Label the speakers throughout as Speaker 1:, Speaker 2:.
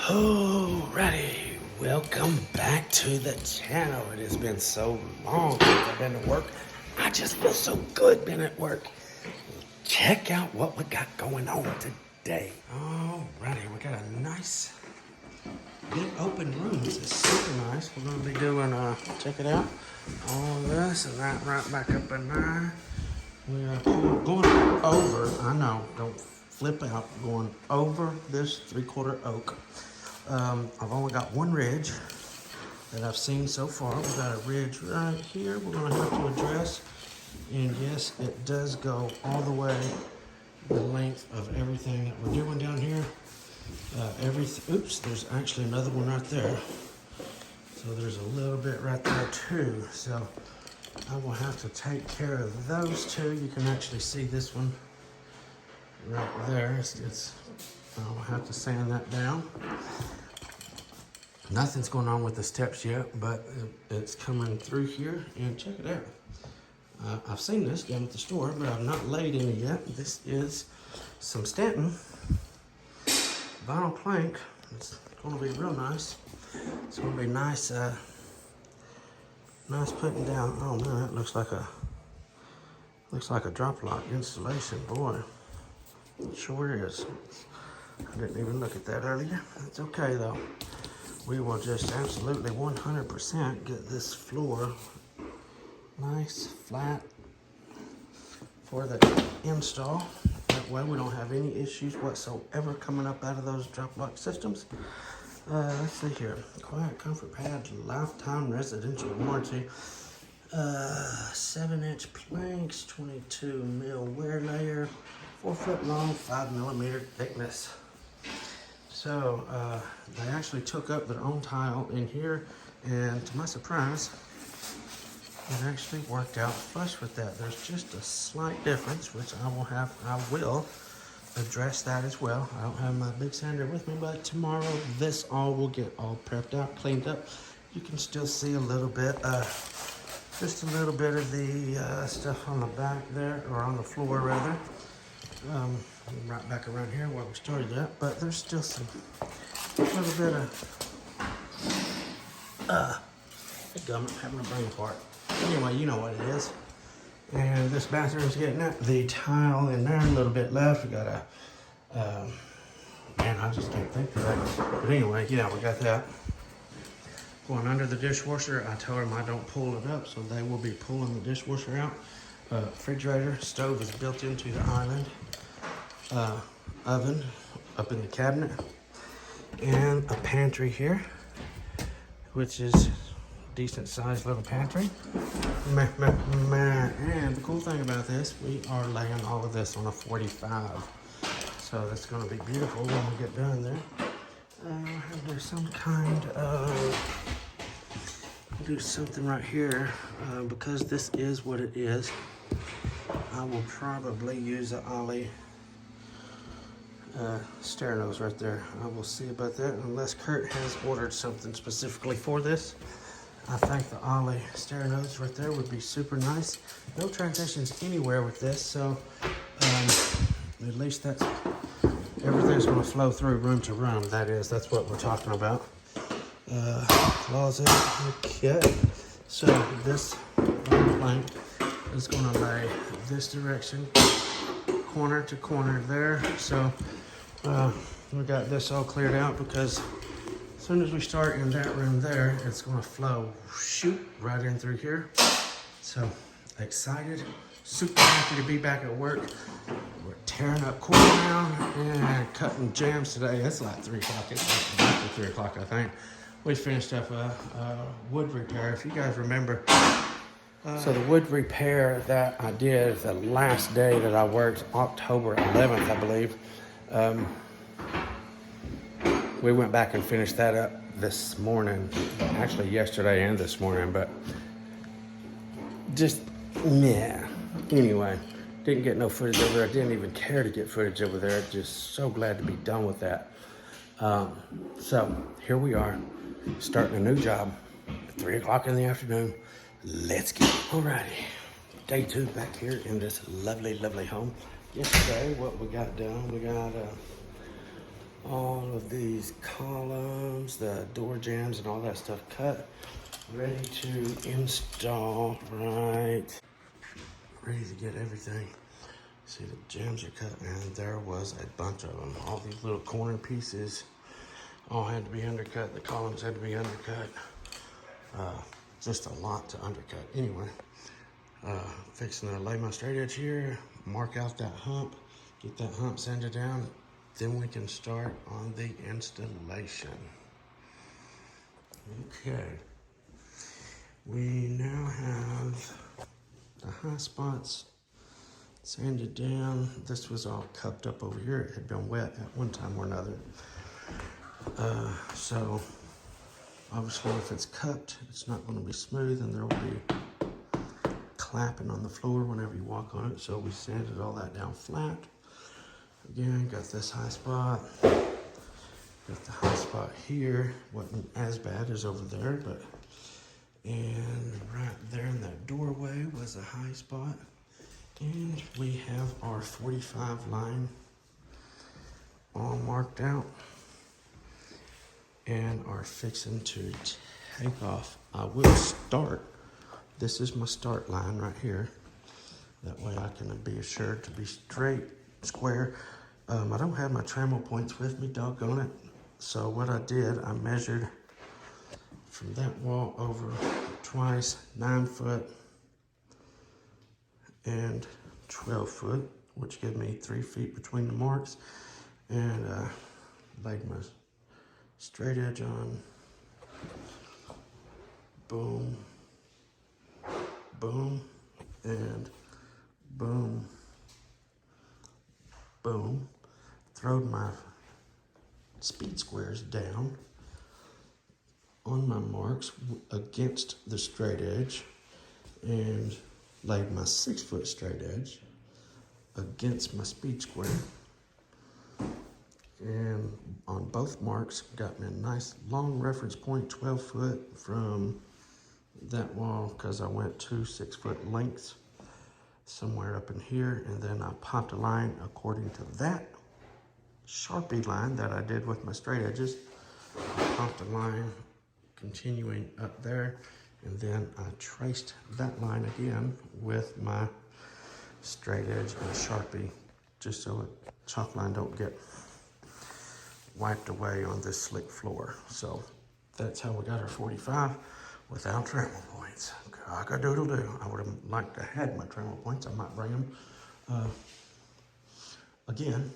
Speaker 1: Alrighty, welcome back to the channel. It has been so long since I've been to work. I just feel so good being at work. Check out what we got going on today. Alrighty, we got a nice big open room. This is super nice. We're gonna be doing, check it out, all this and that right back up in there. We are going over, I know, don't flip out, going over this 3/4 oak. I've only got one ridge that I've seen so far. We've got a ridge right here we're gonna have to address. And yes, it does go all the way the length of everything that we're doing down here. Oops, there's actually another one right there. So there's a little bit right there too. So I will have to take care of those two. You can actually see this one right there. I'll have to sand that down. Nothing's going on with the steps yet, but it's coming through here. And check it out. I've seen this down at the store, but I've not laid any yet. This is some Stanton vinyl plank. It's going to be real nice. It's going to be nice. Nice putting down. Oh man, that looks like a drop lock installation. Boy, it sure is. I didn't even look at that earlier. It's okay though. We will just absolutely 100% get this floor nice, flat for the install. That way we don't have any issues whatsoever coming up out of those drop lock systems. Let's see here. Quiet Comfort Pad, lifetime residential warranty. 7-inch planks, 22 mil wear layer, 4 foot long, 5 millimeter thickness. So they actually took up their own tile in here, and to my surprise, it actually worked out flush with that. There's just a slight difference, which I will address that as well. I don't have my big sander with me, but tomorrow this all will get all prepped out, cleaned up. You can still see a little bit, just a little bit of the stuff on the back there, or on the floor rather. Right back around here where we started that, but there's still some little bit of gum having a brain fart. Anyway, you know what it is. And this bathroom's getting that. The tile in there, a little bit left. We got man, I just can't think of that. But anyway, yeah, we got that. Going under the dishwasher, I told them I don't pull it up, so they will be pulling the dishwasher out. Refrigerator, stove is built into the island. Oven up in the cabinet. And a pantry here, which is decent sized little pantry. And the cool thing about this, we are laying all of this on a 45. So that's going to be beautiful when we get done there. There's some kind of, do something right here, because this is what it is. I will probably use an Ollie stair nose right there. I will see about that, unless Kurt has ordered something specifically for this. I think the Ollie stair nose right there would be super nice. No transitions anywhere with this, so at least that's, everything's going to flow through room to room. That's what we're talking about. Closet, okay. So this plank is going to lay this direction, corner to corner there. So we got this all cleared out, because as soon as we start in that room there, it's going to flow right in through here. So excited, super happy to be back at work. We're tearing up corn now and cutting jams today. It's like 3 o'clock. It's after 3 o'clock, I think. We finished up a wood repair. If you guys remember, so the wood repair that I did the last day that I worked, October 11th, I believe. We went back and finished that up this morning, actually yesterday and this morning, but just, yeah. Anyway, didn't get no footage over there. I didn't even care to get footage over there. Just so glad to be done with that. So here we are, starting a new job at 3 o'clock in the afternoon. Let's get it. Alrighty, day 2 back here in this lovely, lovely home. Yesterday, what we got done, we got all of these columns bolts, the door jambs, and all that stuff cut. Ready to install, right. Ready to get everything. See, the jambs are cut, and there was a bunch of them. All these little corner pieces all had to be undercut. The columns had to be undercut. Just a lot to undercut. Anyway, fixing to lay my straight edge here, mark out that hump, get that hump sanded down, then we can start on the installation. Okay. We now have the high spots sanded down. This was all cupped up over here. It had been wet at one time or another. So obviously if it's cupped, it's not going to be smooth, and there will be clapping on the floor whenever you walk on it. So we sanded all that down flat. Again, got this high spot. Got the high spot here. Wasn't as bad as over there, but and right there in that doorway was a high spot. And we have our 45 line all marked out and are fixing to take off. I will start. This is my start line right here. That way I can be assured to be straight, square. I don't have my trammel points with me, doggone it. So what I did, I measured from that wall over twice, 9 foot and 12 foot, which gave me 3 feet between the marks, and laid my straight edge on. Boom, boom, and boom, boom. Throwed my speed squares down on my marks against the straight edge, and laid my 6 foot straight edge against my speed square. And on both marks, got me a nice long reference point, 12 foot from that wall, because I went 2 6 foot lengths somewhere up in here. And then I popped a line according to that Sharpie line that I did with my straight edges. I popped a line continuing up there, and then I traced that line again with my straight edge and Sharpie, just so the chalk line don't get wiped away on this slick floor. So that's how we got our 45 without trammel points. Cock-a-doodle-doo. I would have liked to have had my trammel points. I might bring them again.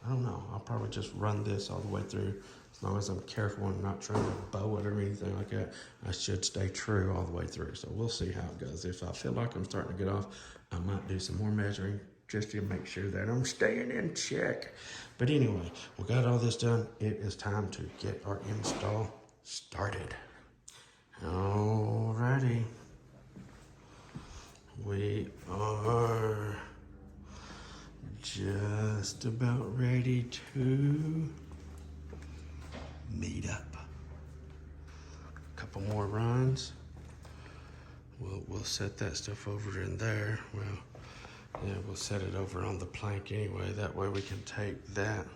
Speaker 1: I don't know. I'll probably just run this all the way through. As long as I'm careful and not trying to bow it or anything like that, I should stay true all the way through. So we'll see how it goes. If I feel like I'm starting to get off, I might do some more measuring just to make sure that I'm staying in check. But anyway, we got all this done. It is time to get our install started. Alrighty. We are just about ready to meet up. A couple more runs. We'll set that stuff over in there. Well, yeah, we'll set it over on the plank anyway. That way we can take that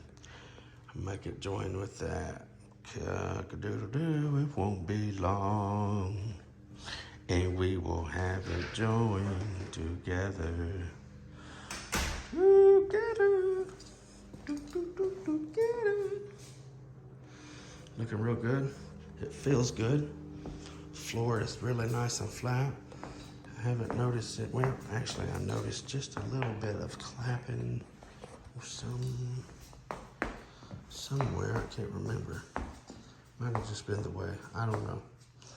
Speaker 1: and make it join with that. Cock-a-doodle-doo, it won't be long, and we will have it joined together. Together. Looking real good. It feels good. Floor is really nice and flat. I haven't noticed it. Well, actually, I noticed just a little bit of clapping somewhere. I can't remember. Might have just been the way. I don't know.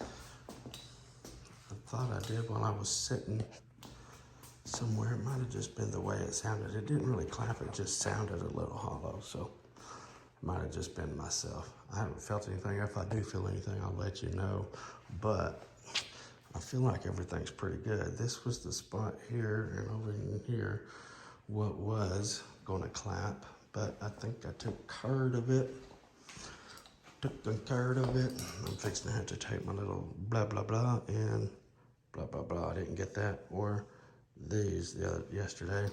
Speaker 1: I thought I did while I was sitting somewhere. It might have just been the way it sounded. It didn't really clap. It just sounded a little hollow. So it might have just been myself. I haven't felt anything. If I do feel anything, I'll let you know. But I feel like everything's pretty good. This was the spot here, and over in here, what was going to clap. But I think I took care of it. I'm fixing to have to take my little blah, blah, blah, and blah, blah, blah. I didn't get that or these yesterday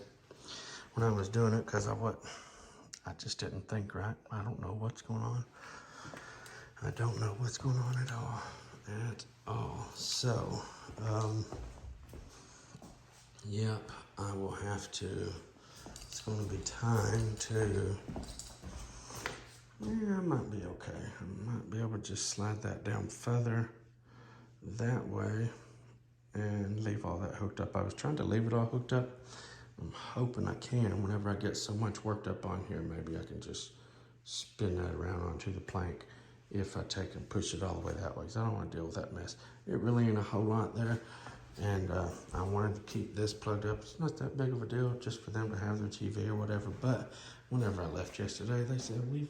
Speaker 1: when I was doing it, because I just didn't think right. I don't know what's going on. I don't know what's going on at all. So, yep, I will have to, it's going to be time to, yeah, I might be okay. I might be able to just slide that down further that way and leave all that hooked up. I was trying to leave it all hooked up. I'm hoping I can. Whenever I get so much worked up on here, maybe I can just spin that around onto the plank if I take and push it all the way that way, because I don't want to deal with that mess. It really ain't a whole lot there, and I wanted to keep this plugged up. It's not that big of a deal, just for them to have their TV or whatever, but whenever I left yesterday, they said, we're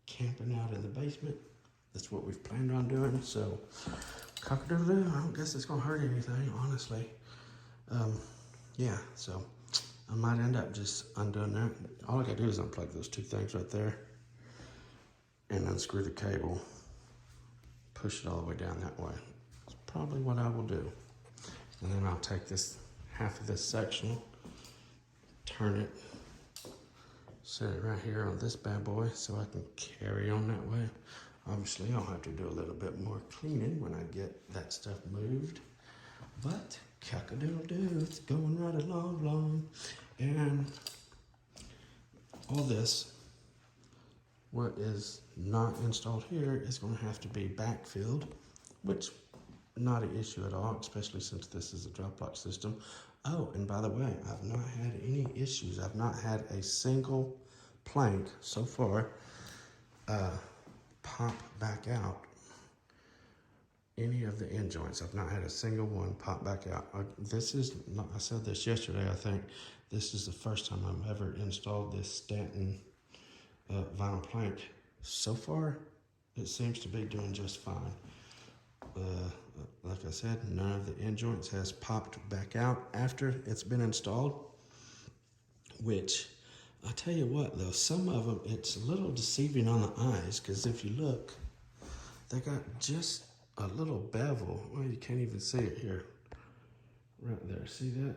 Speaker 1: camping out in the basement. That's what we've planned on doing, so cock-a-doodle-doo. I don't guess it's going to hurt anything, honestly. Yeah, so I might end up just undoing that. All I got to do is unplug those two things right there and unscrew the cable, push it all the way down that way. That's probably what I will do. And then I'll take this, half of this section, turn it, set it right here on this bad boy so I can carry on that way. Obviously, I'll have to do a little bit more cleaning when I get that stuff moved. But, cock-a-doodle-doo, it's going right along. And all this, what is not installed here, is going to have to be backfilled, which not an issue at all, especially since this is a drop lock system. Oh, and by the way, I've not had any issues. I've not had a single plank so far pop back out any of the end joints. I've not had a single one pop back out. This is not, I said this yesterday, I think. This is the first time I've ever installed this Stanton vinyl plank. So far, it seems to be doing just fine. Like I said, none of the end joints has popped back out after it's been installed, which I tell you what though, some of them, it's a little deceiving on the eyes, because if you look, they got just a little bevel. Well, you can't even see it here. Right there, see that?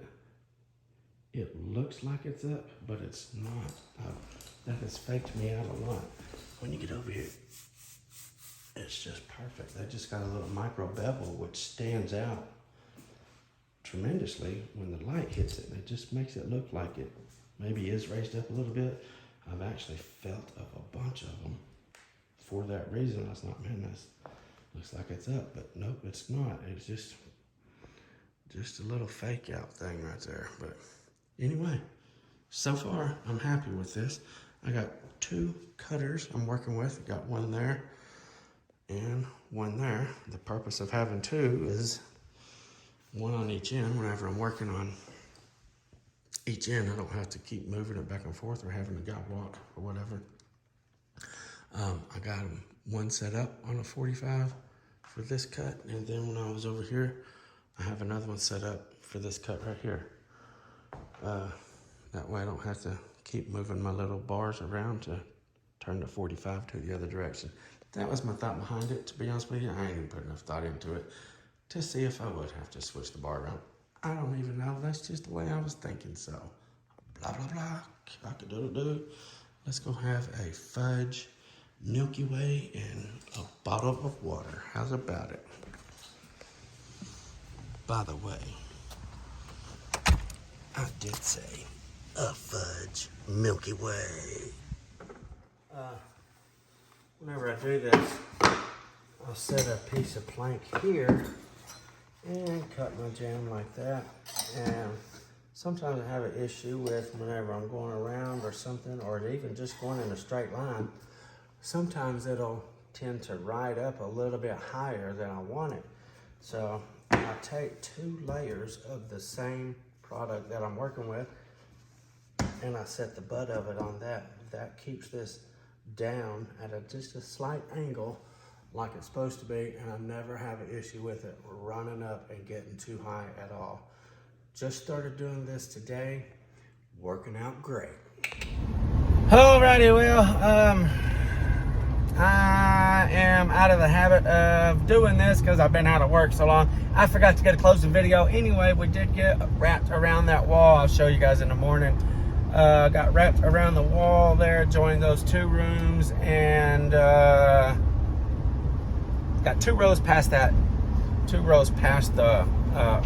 Speaker 1: It looks like it's up, but it's not. That has faked me out a lot. When you get over here, it's just perfect. They just got a little micro bevel, which stands out tremendously when the light hits it. It just makes it look like it maybe is raised up a little bit. I've actually felt of a bunch of them for that reason. I was like, man, this looks like it's up, but nope, it's not. It's just a little fake out thing right there. But anyway, so far I'm happy with this. I got 2 cutters I'm working with. I got one there and one there. The purpose of having 2 is one on each end. Whenever I'm working on each end, I don't have to keep moving it back and forth or having the guy walk or whatever. I got one set up on a 45 for this cut, and then when I was over here, I have another one set up for this cut right here. That way I don't have to keep moving my little bars around to turn the 45 to the other direction. That was my thought behind it, to be honest with you. I ain't even put enough thought into it to see if I would have to switch the bar around. I don't even know. That's just the way I was thinking. So, blah, blah, blah. Cock-a-doodle-doo. Let's go have a fudge Milky Way and a bottle of water. How's about it? By the way, I did say a fudge Milky Way. Whenever I do this, I'll set a piece of plank here and cut my jam like that. And sometimes I have an issue with whenever I'm going around or something, or even just going in a straight line, sometimes it'll tend to ride up a little bit higher than I want it. So I take 2 layers of the same product that I'm working with, and I set the butt of it on that. That keeps this down at just a slight angle like it's supposed to be, and I never have an issue with it running up and getting too high at all. Just started doing this today, working out great. Alrighty, well, I am out of the habit of doing this because I've been out of work so long. I forgot to get a closing video. Anyway, we did get wrapped around that wall. I'll show you guys in the morning. Got wrapped around the wall there, joined those 2 rooms, and
Speaker 2: Got 2 rows past that. 2 rows past the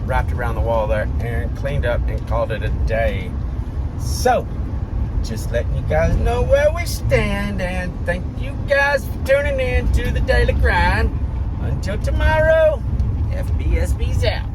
Speaker 2: wrapped around the wall there, and cleaned up and called it a day. So, just letting you guys know where we stand, and thank you guys for tuning in to the Daily Grind. Until tomorrow, FBSB's out.